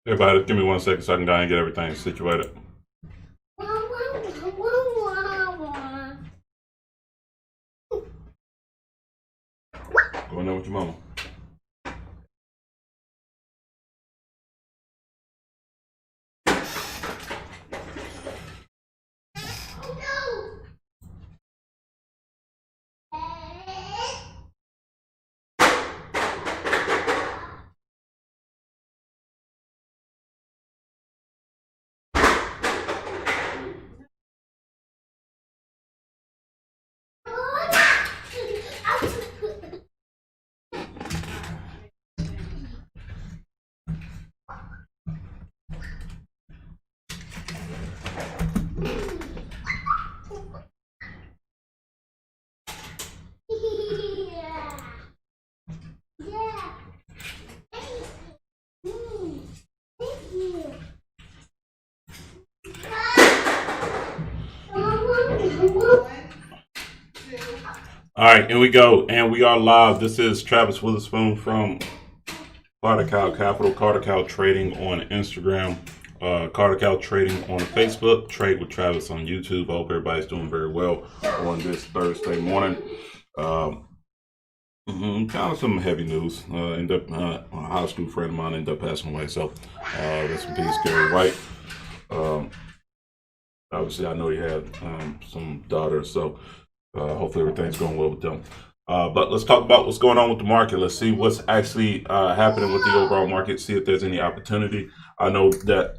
Everybody, give me 1 second so I can go and get everything situated. Going on with your mama. All right, here we go, and we are live. This is Travis Witherspoon from Carter Cow Capital, Carter Cow Trading on Instagram, Carter Cow Trading on Facebook, Trade with Travis on YouTube. I hope everybody's doing very well on this Thursday morning. Kind of some heavy news. A high school friend of mine ended up passing away, so rest in peace, Gary White. Obviously, I know he had some daughters, so hopefully everything's going well with them. But let's talk about what's going on with the market. Let's see what's actually happening with the overall market, see if there's any opportunity. I know that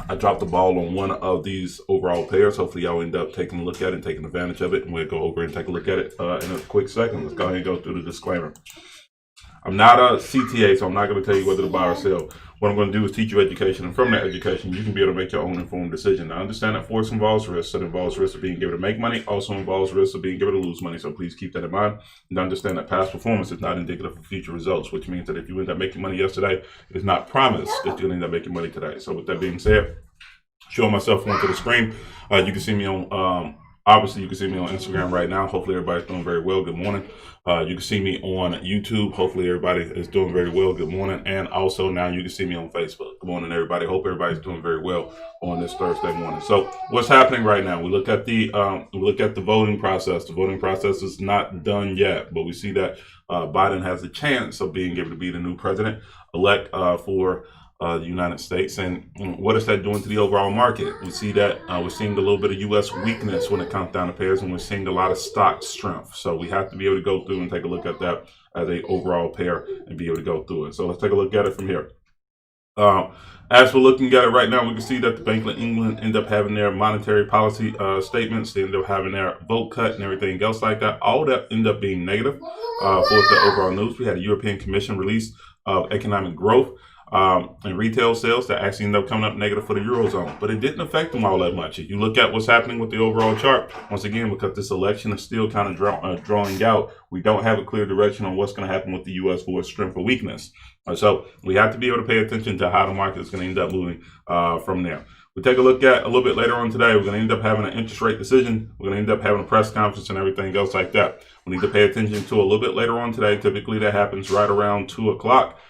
I dropped the ball on one of these overall pairs. Hopefully y'all end up taking a look at it and taking advantage of it, and we'll go over and take a look at it in a quick second. Let's go ahead and go through the disclaimer. I'm not a CTA, so I'm not going to tell you whether to buy or sell. What I'm going to do is teach you education, and from that education, you can be able to make your own informed decision. I understand that Forex involves risk. So it involves risk of being able to make money, also involves risk of being able to lose money. So please keep that in mind, and understand that past performance is not indicative of future results, which means that if you end up making money yesterday, it's not promised that you're going to end up making money today. So with that being said, showing myself onto the screen, you can see me on obviously, you can see me on Instagram right now. Hopefully, everybody's doing very well. Good morning. You can see me on YouTube. Hopefully, everybody is doing very well. Good morning. And also, now you can see me on Facebook. Good morning, everybody. Hope everybody's doing very well on this Thursday morning. So, what's happening right now? We look at the voting process. The voting process is not done yet, but we see that Biden has a chance of being able to be the new president-elect for the United States. And what is that doing to the overall market? We see that we're seeing a little bit of U.S. weakness when it comes down to pairs, and we're seeing a lot of stock strength. So we have to be able to go through and take a look at that as a overall pair and be able to go through it. So let's take a look at it from here. As we're looking at it right now, we can see that the Bank of England end up having their monetary policy statements. They end up having their vote cut and everything else like that. All that end up being negative for the overall news. We had a European Commission release of economic growth and retail sales that actually ended up coming up negative for the Eurozone. But it didn't affect them all that much. If you look at what's happening with the overall chart, once again, because this election is still kind of drawing out, we don't have a clear direction on what's going to happen with the U.S. for strength or weakness. So we have to be able to pay attention to how the market is going to end up moving from there. We take a look at a little bit later on today. We're going to end up having an interest rate decision. We're going to end up having a press conference and everything else like that. We need to pay attention to a little bit later on today. Typically that happens right around 2 o'clock.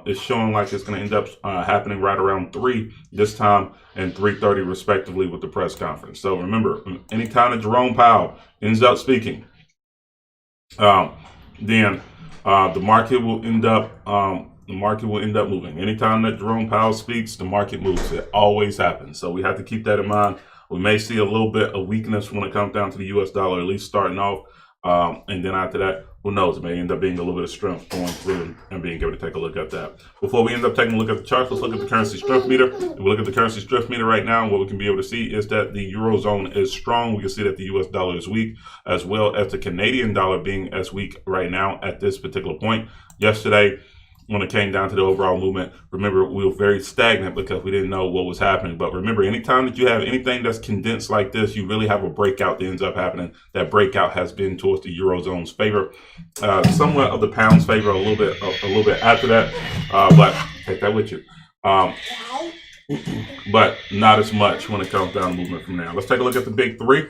It's showing like it's going to end up happening right around 3 this time and 3:30 respectively with the press conference. So remember, anytime that Jerome Powell ends up speaking, then the market will end up moving. Anytime that Jerome Powell speaks, the market moves. It always happens. So we have to keep that in mind. We may see a little bit of weakness when it comes down to the U.S. dollar, at least starting off. And then after that, who knows? It may end up being a little bit of strength going through and being able to take a look at that. Before we end up taking a look at the charts, let's look at the currency strength meter. If we look at the currency strength meter right now, what we can be able to see is that the Eurozone is strong. We can see that the U.S. dollar is weak, as well as the Canadian dollar being as weak right now at this particular point. Yesterday, when it came down to the overall movement. Remember, we were very stagnant because we didn't know what was happening. But remember, anytime that you have anything that's condensed like this, you really have a breakout that ends up happening. That breakout has been towards the Eurozone's favor, somewhat of the pound's favor a little bit after that. But take that with you. But not as much when it comes down to movement from now. Let's take a look at the big three.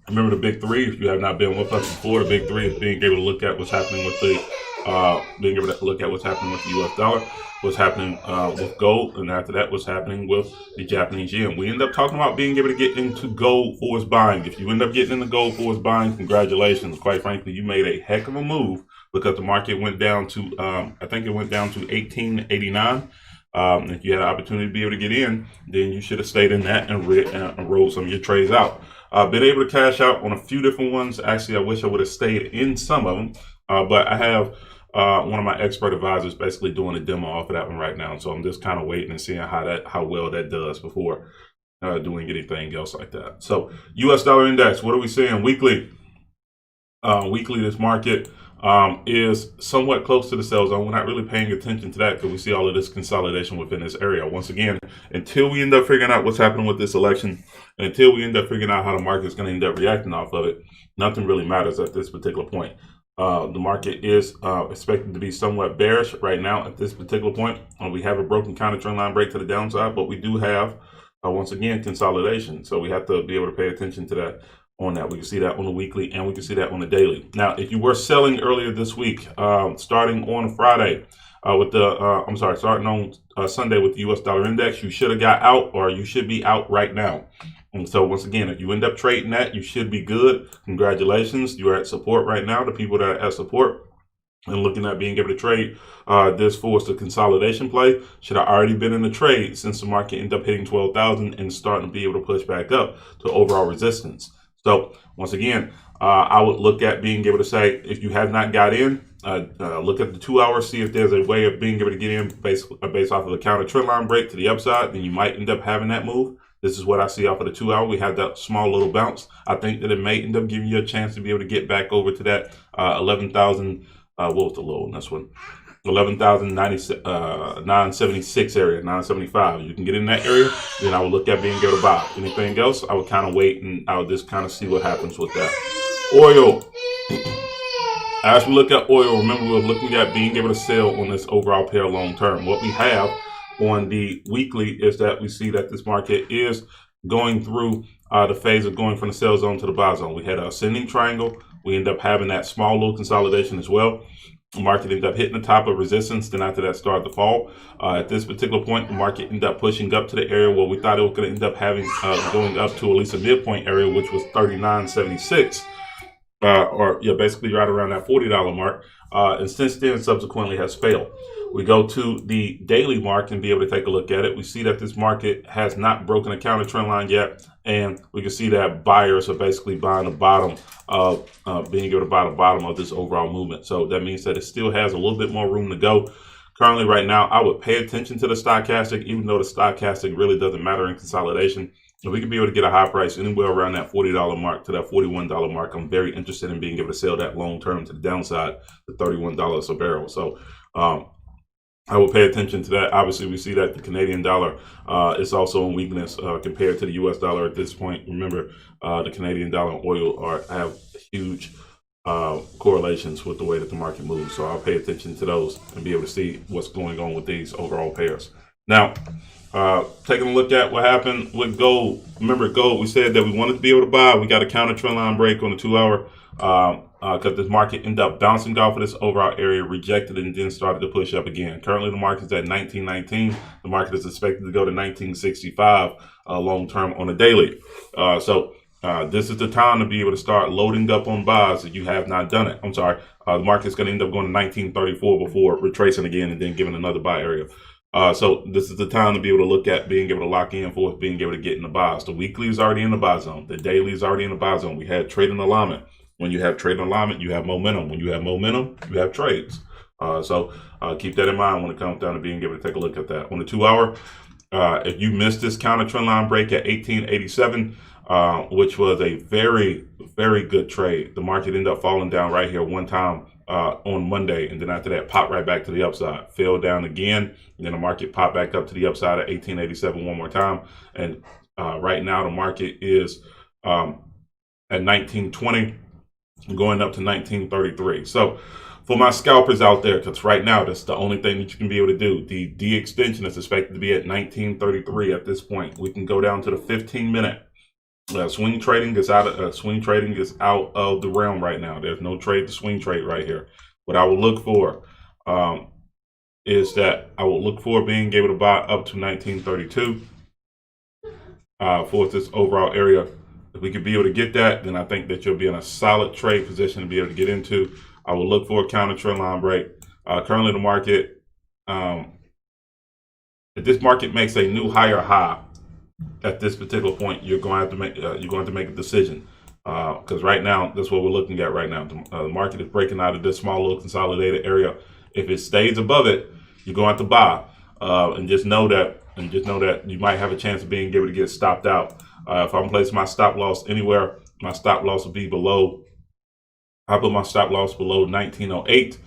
Remember the big three. If you have not been with us before, the big three is being able to look at what's happening with the U.S. dollar, what's happening with gold, and after that, what's happening with the Japanese yen. We end up talking about being able to get into gold for its buying. If you end up getting into gold for its buying, congratulations. Quite frankly, you made a heck of a move because the market went down to, I think it went down to 1889. If you had an opportunity to be able to get in, then you should have stayed in that and rolled some of your trades out. Been able to cash out on a few different ones. Actually, I wish I would have stayed in some of them, but I have one of my expert advisors basically doing a demo off of that one right now. So I'm just kind of waiting and seeing how well that does before doing anything else like that. So U.S. dollar index, what are we seeing weekly? Weekly, this market is somewhat close to the sell zone. We're not really paying attention to that because we see all of this consolidation within this area. Once again, until we end up figuring out what's happening with this election, until we end up figuring out how the market is going to end up reacting off of it, nothing really matters at this particular point. The market is expected to be somewhat bearish right now at this particular point. We have a broken counter trend line break to the downside, but we do have, once again, consolidation. So we have to be able to pay attention to that. On that, we can see that on the weekly and we can see that on the daily. Now, if you were selling earlier this week, starting on Friday starting on Sunday with the U.S. dollar index, you should have got out, or you should be out right now. And so once again, if you end up trading that, you should be good. Congratulations, you are at support right now. The people that are at support and looking at being able to trade this for the consolidation play should have already been in the trade since the market ended up hitting 12,000 and starting to be able to push back up to overall resistance. So once again, I would look at being able to say, if you have not got in, look at the 2 hours, see if there's a way of being able to get in based off of the counter trend line break to the upside, then you might end up having that move. This is what I see off of the 2 hour. We had that small little bounce. I think that it may end up giving you a chance to be able to get back over to that 11,000, what was the low on this one? 11,976 area, 975. You can get in that area, then I would look at being able to buy. Anything else, I would kind of wait and I would just kind of see what happens with that. Oil. As we look at oil, remember we're looking at being able to sell on this overall pair long term. What we have on the weekly is that we see that this market is going through the phase of going from the sell zone to the buy zone. We had an ascending triangle. We end up having that small little consolidation as well. The market ended up hitting the top of resistance, then after that started to fall. At this particular point, the market ended up pushing up to the area where we thought it was going to end up having going up to at least a midpoint area, which was 39.76, basically right around that $40 mark. And since then, subsequently has failed. We go to the daily mark and be able to take a look at it. We see that this market has not broken a counter trend line yet, and we can see that buyers are basically buying the bottom of being able to buy the bottom of this overall movement. So that means that it still has a little bit more room to go. Currently, right now, I would pay attention to the stochastic, even though the stochastic really doesn't matter in consolidation. If we could be able to get a high price anywhere around that $40 mark to that $41 mark, I'm very interested in being able to sell that long term to the downside, the $31 a barrel. So I will pay attention to that. Obviously, we see that the Canadian dollar is also in weakness compared to the U.S. dollar at this point. Remember, the Canadian dollar and oil have huge correlations with the way that the market moves. So I'll pay attention to those and be able to see what's going on with these overall pairs. Now, taking a look at what happened with gold. Remember, gold, we said that we wanted to be able to buy. We got a counter trend line break on the 2 hour because this market ended up bouncing off of this overall area, rejected it, and then started to push up again. Currently, the market's at 1919. The market is expected to go to 1965 long term on a daily. This is the time to be able to start loading up on buys if you have not done it. I'm sorry. The market's going to end up going to 1934 before retracing again and then giving another buy area. So this is the time to be able to look at being able to lock in for being able to get in the buys. The weekly is already in the buy zone. The daily is already in the buy zone. We had trading alignment. When you have trading alignment, you have momentum. When you have momentum, you have trades. So keep that in mind when it comes down to being able to take a look at that. On the 2 hour, if you missed this counter trend line break at 1887, which was a very, very good trade, the market ended up falling down right here one time on Monday, and then after that, popped right back to the upside. Fell down again, and then the market popped back up to the upside at 1887 one more time. And right now, the market is at 1920, going up to 1933. So for my scalpers out there, because right now that's the only thing that you can be able to do. The D extension is expected to be at 1933 at this point. We can go down to the 15-minute. Swing trading is out of the realm right now. There's no trade to swing trade right here. What I will look for is that I will look for being able to buy up to 1932 for this overall area. If we could be able to get that, then I think that you'll be in a solid trade position to be able to get into. I will look for a counter trend line break. Currently, the market, if this market makes a new higher high at this particular point, you're going to have to make a decision, because right now that's what we're looking at right now. The market is breaking out of this small little consolidated area. If it stays above it, you're going to have to buy, and just know that you might have a chance of being able to get stopped out. If I'm placing my stop loss anywhere, my stop loss will be below. I put my stop loss below 1908.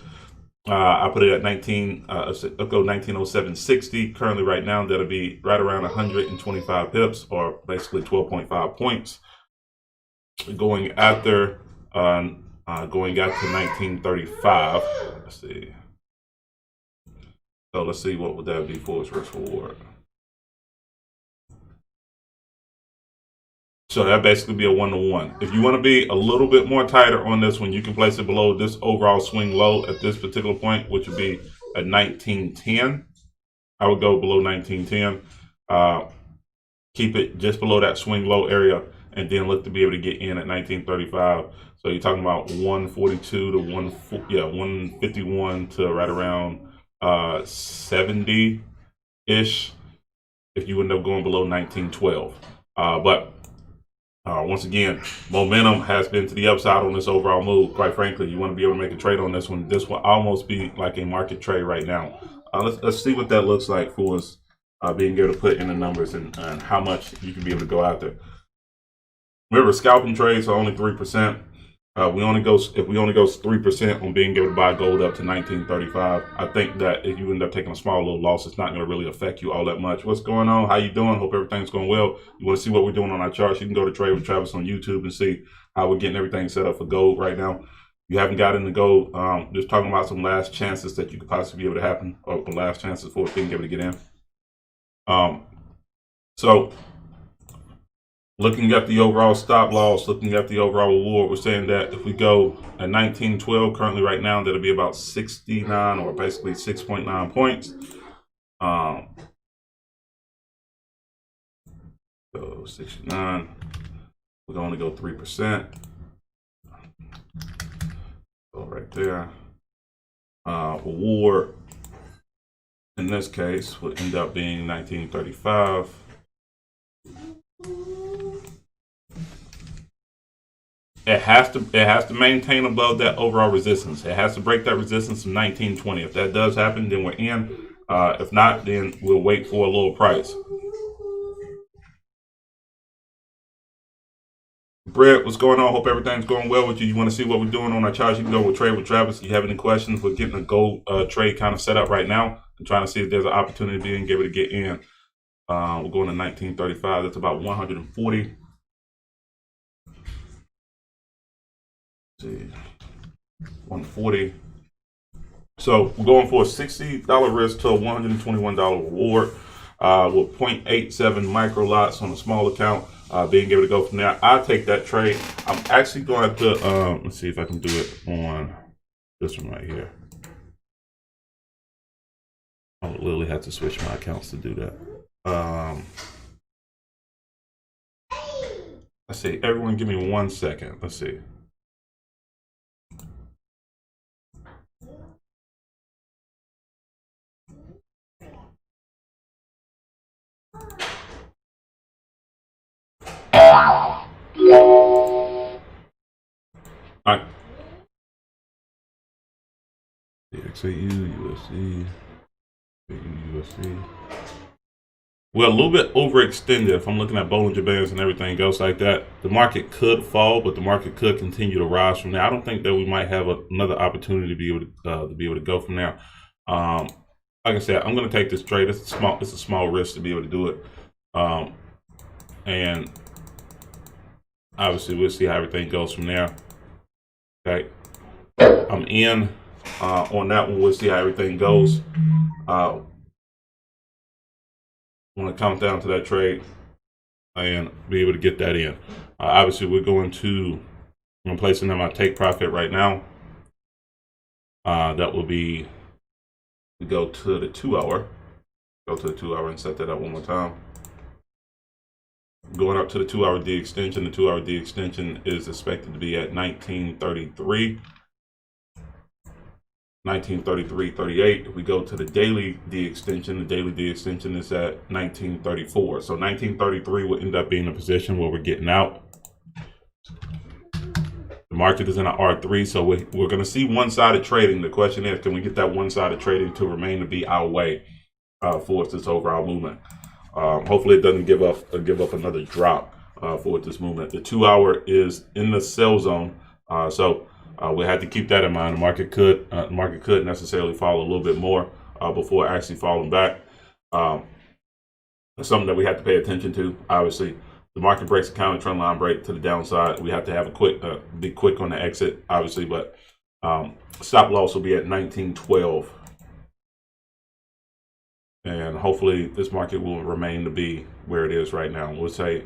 I put it at 1907.60. Currently, right now, that'll be right around 125 pips, or basically 12.5 points. Going after 1935. Let's see. So let's see, what would that be for its risk reward? So that basically be a 1-to-1. If you want to be a little bit more tighter on this one, you can place it below this overall swing low at this particular point, which would be at 1910. I would go below 1910. Keep it just below that swing low area, and then look to be able to get in at 1935. So you're talking about 142 to 151 to right around 70-ish if you end up going below 1912. But once again, momentum has been to the upside on this overall move. Quite frankly, you want to be able to make a trade on this one. This will almost be like a market trade right now. Let's see what that looks like for us, being able to put in the numbers and how much you can be able to go out there. Remember, scalping trades are only 3%. If we only go 3% on being able to buy gold up to 1935, I think that if you end up taking a small little loss, it's not going to really affect you all that much. What's going on? How you doing? Hope everything's going well. You want to see what we're doing on our charts? You can go to Trade with Travis on YouTube and see how we're getting everything set up for gold right now. If you haven't got into gold, just talking about some last chances that you could possibly be able to happen, or the last chances for being able to get in. So looking at the overall stop loss, looking at the overall reward, we're saying that if we go at 1912 currently right now, that'll be about 69, or basically 6.9 points. So 69, we're going to go 3%. So right there. Reward in this case would end up being 1935. It has to maintain above that overall resistance. It has to break that resistance from 1920. If that does happen, then we're in. If not, then we'll wait for a lower price. Brett, what's going on? Hope everything's going well with you. You want to see what we're doing on our charts? You can go with Trade with Travis. If you have any questions, we're getting a gold trade kind of set up right now and trying to see if there's an opportunity being able to get in. We're going to 1935. That's about 140. Let's see, 140. So we're going for a $60 risk to a $121 reward with 0.87 micro lots on a small account. Being able to go from there, I'll take that trade. I'm actually going to let's see if I can do it on this one right here. I would literally have to switch my accounts to do that. Let's see. Everyone, give me 1 second. Let's see. All right. XAU, USD, USD. we're a little bit overextended. If I'm looking at Bollinger Bands and everything else like that, the market could fall, but the market could continue to rise from there. I don't think that we might have another opportunity to be able to go from there. Like I said, I'm going to take this trade. It's a small risk to be able to do it, and obviously we'll see how everything goes from there. Okay, I'm in on that one. We'll see how everything goes. I want to count down to that trade and be able to get that in. Obviously, I'm placing in my take profit right now. That will be, we go to the 2 hour. Go to the 2 hour and set that up one more time. Going up to the 2 hour D extension. The 2 hour D extension is expected to be at 1933. 1933.38. If we go to the daily D extension, the daily D extension is at 1934. So 1933 will end up being a position where we're getting out. The market is in an R3, so we're going to see one-sided trading. The question is, can we get that one-sided trading to remain to be our way for this overall movement? Hopefully it doesn't give up another drop for this movement. The 2 hour is in the sell zone, so we had to keep that in mind. The market could necessarily fall a little bit more before actually falling back. It's something that we have to pay attention to. Obviously, the market breaks a counter trend line break to the downside. We have to have be quick on the exit, obviously, but stop loss will be at 1912. And hopefully this market will remain to be where it is right now. We'll say,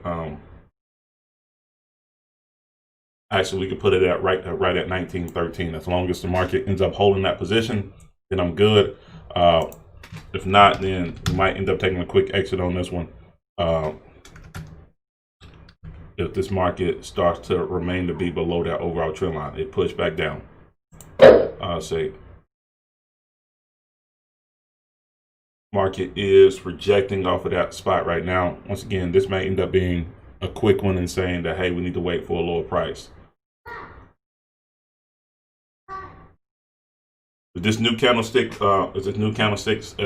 actually, we could put it at right at 1913. As long as the market ends up holding that position, then I'm good. If not, then we might end up taking a quick exit on this one. If this market starts to remain to be below that overall trend line, it pushed back down. Say market is rejecting off of that spot right now. Once again, this may end up being a quick one and saying that, hey, we need to wait for a lower price. If this new candlestick,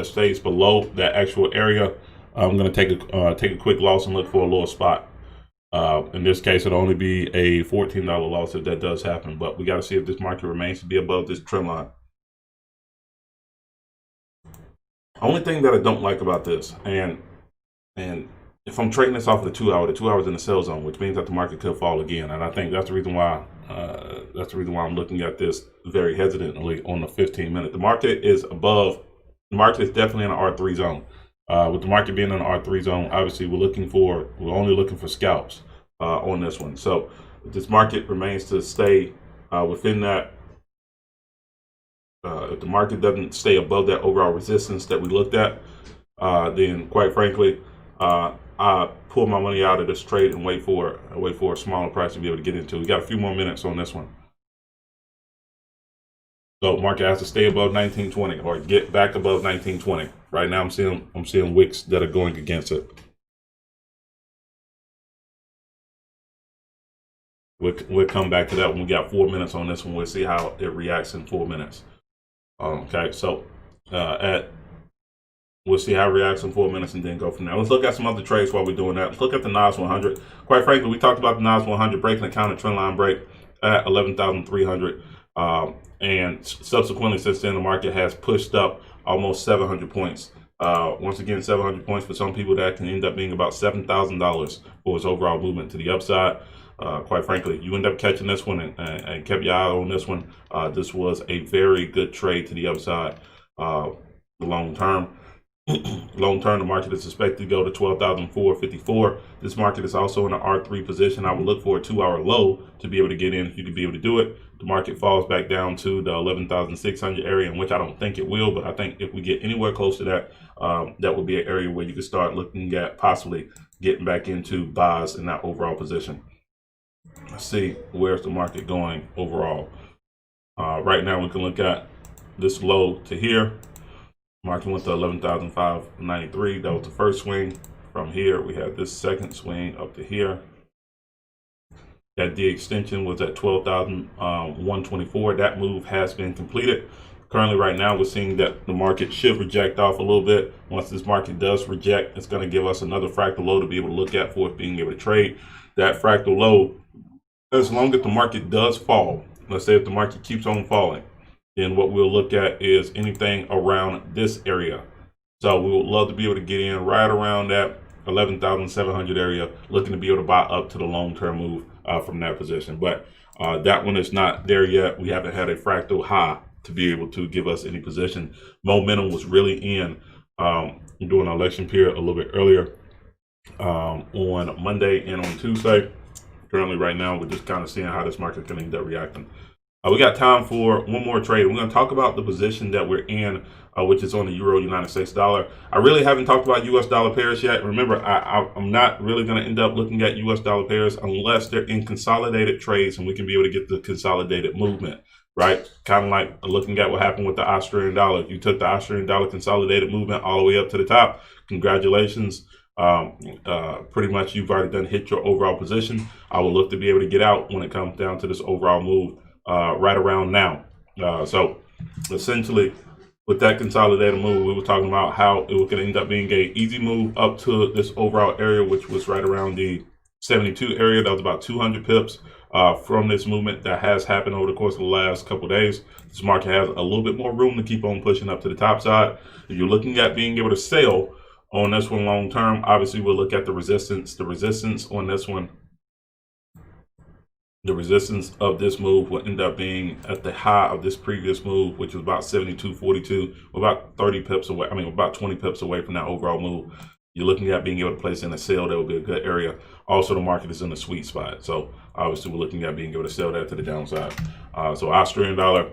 stays below that actual area, I'm going to take a quick loss and look for a lower spot. In this case, it'll only be a $14 loss if that does happen. But we got to see if this market remains to be above this trend line. Only thing that I don't like about this, and if I'm trading this off of the 2 hour, the 2 hours in the sell zone, which means that the market could fall again. And I think that's the reason why I'm looking at this very hesitantly on the 15-minute. The market is definitely in an R3 zone. With the market being in an R3 zone, obviously we're only looking for scalps on this one. So if this market remains to stay within that, if the market doesn't stay above that overall resistance that we looked at, then quite frankly, I pull my money out of this trade and wait for a smaller price to be able to get into. We got a few more minutes on this one. So market has to stay above 1920 or get back above 1920. Right now I'm seeing wicks that are going against it. We'll come back to that when we got 4 minutes on this one. We'll see how it reacts in 4 minutes. Okay, so we'll see how it reacts in 4 minutes and then go from there. Let's look at some other trades while we're doing that. Let's look at the NAS 100. Quite frankly, we talked about the NAS 100 breaking the counter trend line break at 11,300. And subsequently, since then, the market has pushed up almost 700 points. Once again, 700 points for some people, that can end up being about $7,000 for its overall movement to the upside. Quite frankly, you end up catching this one and kept your eye on this one. This was a very good trade to the upside long term. Long term, the market is expected to go to 12,454. This market is also in an R3 position. I would look for a 2 hour low to be able to get in if you could be able to do it. The market falls back down to the 11,600 area, in which I don't think it will, but I think if we get anywhere close to that, that would be an area where you could start looking at possibly getting back into buys in that overall position. Let's see, where's the market going overall? Right now, we can look at this low to here. Market went to 11,593. That was the first swing. From here, we had this second swing up to here. That D extension was at 12,124. That move has been completed. currently right now we're seeing that the market should reject off a little bit. Once this market does reject, it's going to give us another fractal low to be able to look at for it being able to trade. That fractal low, as long as the market does fall, let's say if the market keeps on falling, then what we'll look at is anything around this area. So we would love to be able to get in right around that 11,700 area, looking to be able to buy up to the long-term move from that position. But that one is not there yet. We haven't had a fractal high to be able to give us any position. Momentum was really in during the election period a little bit earlier on Monday and on Tuesday. Currently right now, we're just kind of seeing how this market's going to end up reacting. We got time for one more trade. We're going to talk about the position that we're in, which is on the Euro United States dollar. I really haven't talked about US dollar pairs yet. Remember, I'm not really going to end up looking at US dollar pairs unless they're in consolidated trades and we can be able to get the consolidated movement, right? Kind of like looking at what happened with the Australian dollar. If you took the Australian dollar consolidated movement all the way up to the top, congratulations. Pretty much you've already done hit your overall position. I will look to be able to get out when it comes down to this overall move right around now. So essentially with that consolidated move, we were talking about how it was going to end up being a easy move up to this overall area, which was right around the 72 area. That was about 200 pips from this movement that has happened over the course of the last couple of days. This market has a little bit more room to keep on pushing up to the top side. If you're looking at being able to sell on this one long term, obviously we'll look at the resistance. The resistance on this one, the resistance of this move will end up being at the high of this previous move, which was about 72.42, about 30 pips away. I mean, about 20 pips away from that overall move. You're looking at being able to place in a sell. That would be a good area. Also, the market is in a sweet spot. So obviously we're looking at being able to sell that to the downside. So Australian dollar,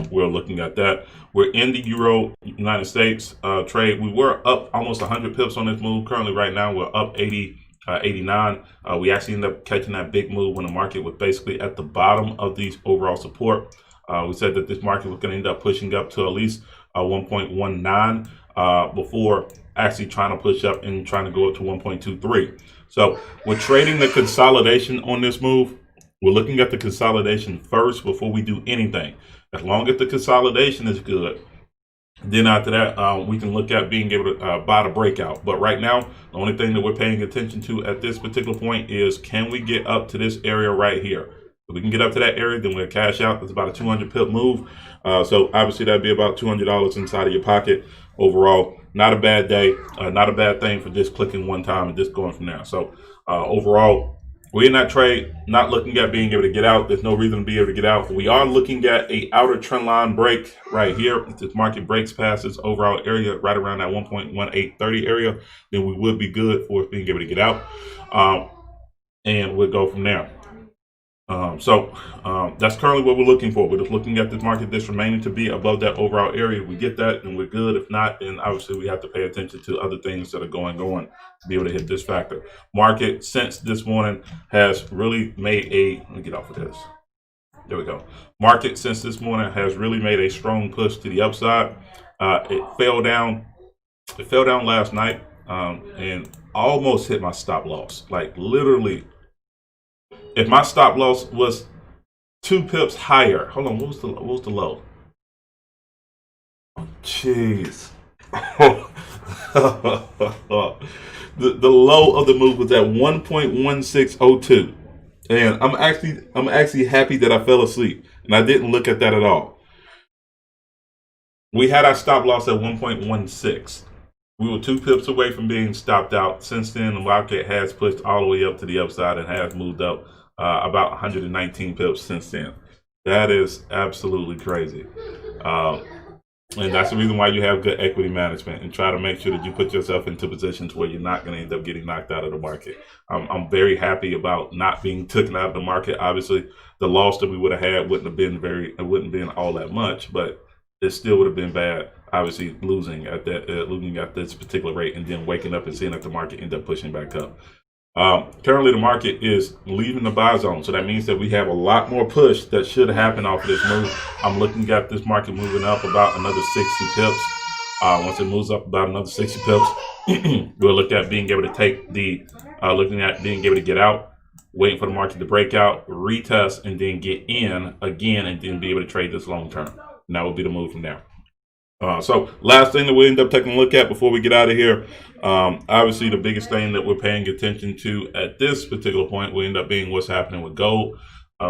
we're looking at that. We're in the Euro United States trade. We were up almost 100 pips on this move. Currently right now we're up 89. We actually ended up catching that big move when the market was basically at the bottom of these overall support. We said that this market was going to end up pushing up to at least 1.19 before actually trying to push up and trying to go up to 1.23. So we're trading the consolidation on this move. We're looking at the consolidation first before we do anything. As long as the consolidation is good, then after that, we can look at being able to buy the breakout. But right now, the only thing that we're paying attention to at this particular point is, can we get up to this area right here? If we can get up to that area, then we'll cash out. It's about a 200 pip move. So obviously that'd be about $200 inside of your pocket. Overall, not a bad day, not a bad thing for just clicking one time and just going from there. So overall, we're in that trade, not looking at being able to get out. There's no reason to be able to get out. We are looking at a outer trend line break right here. If this market breaks past this overall area right around that 1.1830 area, then we would be good for us being able to get out. And we'll go from there. So that's currently what we're looking for. We're just looking at this market that's remaining to be above that overall area. If we get that, then we're good. If not, then obviously we have to pay attention to other things that are going on to be able to hit this factor. Market since this morning has really made a, let me get off of this. There we go. Market since this morning has really made a strong push to the upside. It fell down. It fell down last night and almost hit my stop loss. Like literally. If my stop loss was 2 pips higher, hold on, what was the low? Oh, jeez. the low of the move was at 1.1602, and I'm actually happy that I fell asleep and I didn't look at that at all. We had our stop loss at 1.16. We were 2 pips away from being stopped out. Since then, the market has pushed all the way up to the upside and has moved up about 119 pips since then. That is absolutely crazy. And that's the reason why you have good equity management and try to make sure that you put yourself into positions where you're not going to end up getting knocked out of the market. I'm very happy about not being taken out of the market. Obviously, the loss that we would have had wouldn't have been all that much, but it still would have been bad. Obviously, losing at this particular rate and then waking up and seeing that the market end up pushing back up. Currently, the market is leaving the buy zone, so that means that we have a lot more push that should happen off of this move. I'm looking at this market moving up about another 60 pips. Once it moves up about another 60 pips, we'll look at being able to take the, looking at being able to get out, waiting for the market to break out, retest, and then get in again, and then be able to trade this long term. and that will be the move from there. So last thing that we end up taking a look at before we get out of here, obviously the biggest thing that we're paying attention to at this particular point will end up being what's happening with gold.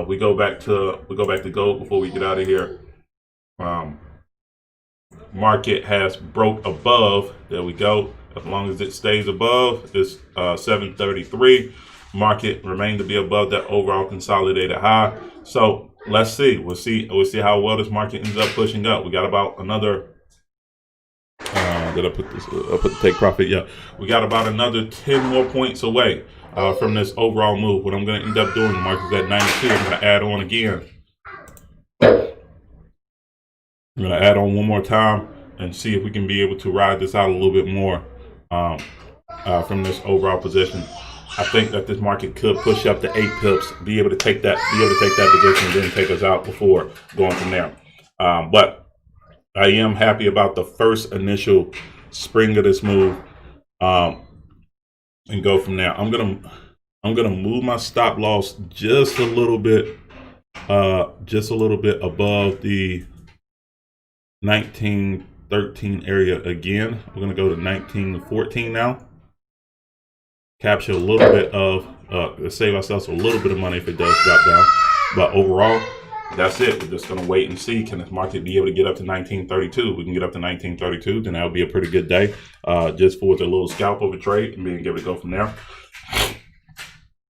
We go back to gold before we get out of here. Market has broke above. There we go. As long as it stays above this 733, market remained to be above that overall consolidated high. So let's see. We'll see how well this market ends up pushing up. We got about another. Did I put this? I put the take profit. Yeah, we got about another 10 more points away from this overall move. What I'm going to end up doing, the market's at 92. I'm going to add on again. I'm going to add on one more time and see if we can be able to ride this out a little bit more from this overall position. I think that this market could push up to 8 pips, be able to take that position, and then take us out before going from there. But I am happy about the first initial spring of this move, and go from there. I'm gonna move my stop loss just a little bit above the 1913 area again. We're gonna go to 1914 now. Capture a little bit of save ourselves a little bit of money if it does drop down. But overall, that's it. We're just going to wait and see. Can this market be able to get up to 1932? If we can get up to 1932, then that would be a pretty good day just for the little scalp of a trade and being able to go from there.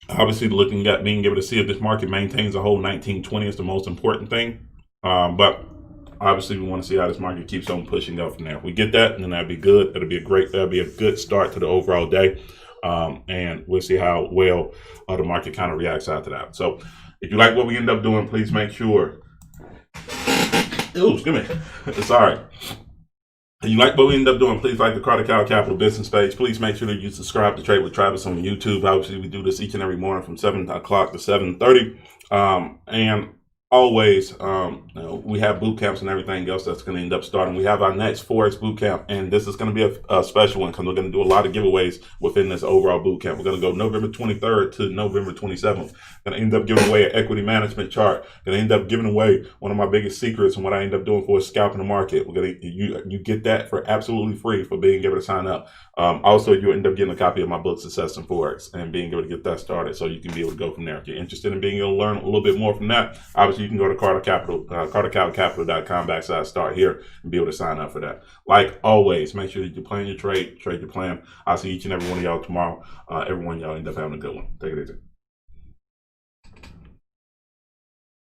Obviously, looking at being able to see if this market maintains a whole 1920 is the most important thing. But obviously, we want to see how this market keeps on pushing up from there. If we get that, then that'd be good. That'd be a good start to the overall day. And we'll see how well the market kind of reacts after that. So if you like what we end up doing, please make sure. Excuse me. Sorry. If you like what we end up doing, please like the Carter Capital business page. Please make sure that you subscribe to Trade with Travis on YouTube. Obviously, we do this each and every morning from 7 o'clock to 7:30. And always, we have boot camps and everything else that's going to end up starting. We have our next Forex boot camp, and this is going to be a special one because we're going to do a lot of giveaways within this overall boot camp. We're going to go November 23rd to November 27th. Going to end up giving away an equity management chart. Going to end up giving away one of my biggest secrets and what I end up doing for scalping the market. We're going to you get that for absolutely free for being able to sign up. Also, you'll end up getting a copy of my book, Success in Forex, and being able to get that started so you can be able to go from there. If you're interested in being able to learn a little bit more from that, obviously you can go to cartercapital.com/start here and be able to sign up for that. Like always, make sure that you plan your trade your plan. I'll see each and every one of y'all tomorrow. Everyone, y'all end up having a good one. Take it easy.